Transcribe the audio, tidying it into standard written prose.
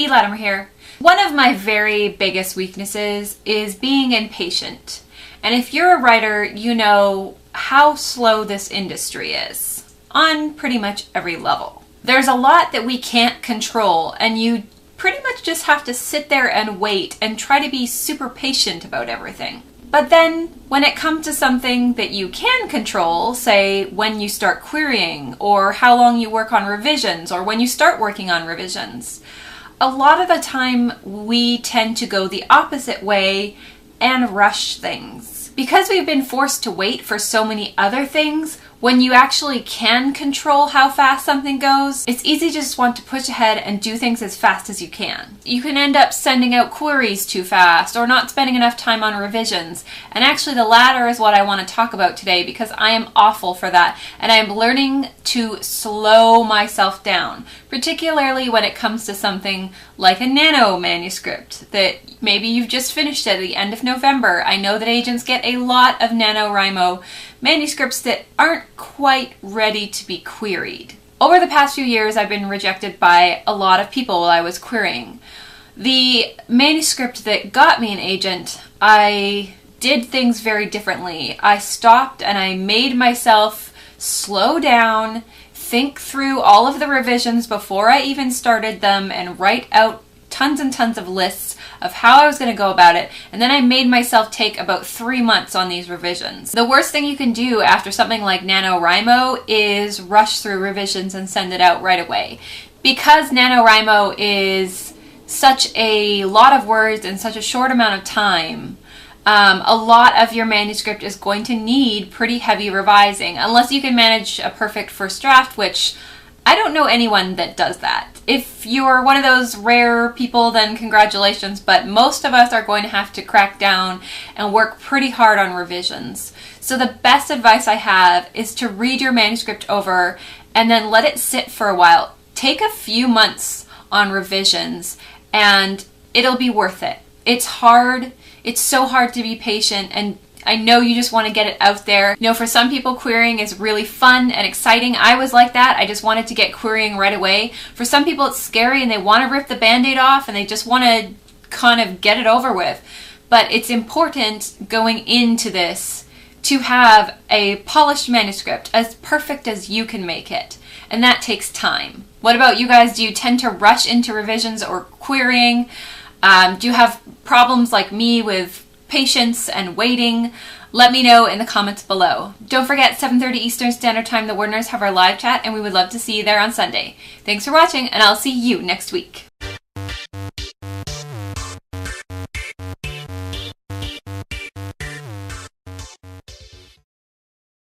Latimer here. One of my very biggest weaknesses is being impatient. And if you're a writer, you know how slow this industry is on pretty much every level. There's a lot that we can't control, and you pretty much just have to sit there and wait and try to be super patient about everything. But then when it comes to something that you can control, say when you start querying or how long you work on revisions or when you start working on revisions, a lot of the time we tend to go the opposite way and rush things. Because we've been forced to wait for so many other things, when you actually can control how fast something goes, it's easy to just want to push ahead and do things as fast as you can. You can end up sending out queries too fast or not spending enough time on revisions. And actually the latter is what I want to talk about today, because I am awful for that and I am learning to slow myself down, particularly when it comes to something like a nano manuscript that maybe you've just finished at the end of November. I know that agents get a lot of NaNoWriMo manuscripts that aren't quite ready to be queried. Over the past few years, I've been rejected by a lot of people while I was querying. The manuscript that got me an agent, I did things very differently. I stopped and I made myself slow down, think through all of the revisions before I even started them, and write out tons and tons of lists of how I was going to go about it, and then I made myself take about 3 months on these revisions. The worst thing you can do after something like NaNoWriMo is rush through revisions and send it out right away. Because NaNoWriMo is such a lot of words in such a short amount of time, a lot of your manuscript is going to need pretty heavy revising, unless you can manage a perfect first draft, which I don't know anyone that does that. If you're one of those rare people, then congratulations, but most of us are going to have to crack down and work pretty hard on revisions. So the best advice I have is to read your manuscript over and then let it sit for a while. Take a few months on revisions and it'll be worth it. It's hard. It's so hard to be patient, and I know you just want to get it out there. You know, for some people, querying is really fun and exciting. I was like that. I just wanted to get querying right away. For some people, it's scary and they want to rip the Band-Aid off and they just want to kind of get it over with. But it's important going into this to have a polished manuscript, as perfect as you can make it. And that takes time. What about you guys? Do you tend to rush into revisions or querying? Do you have problems like me with patience and waiting? Let me know in the comments below. Don't forget, 7:30 Eastern Standard Time, the WordNerds have our live chat, and we would love to see you there on Sunday. Thanks for watching, and I'll see you next week.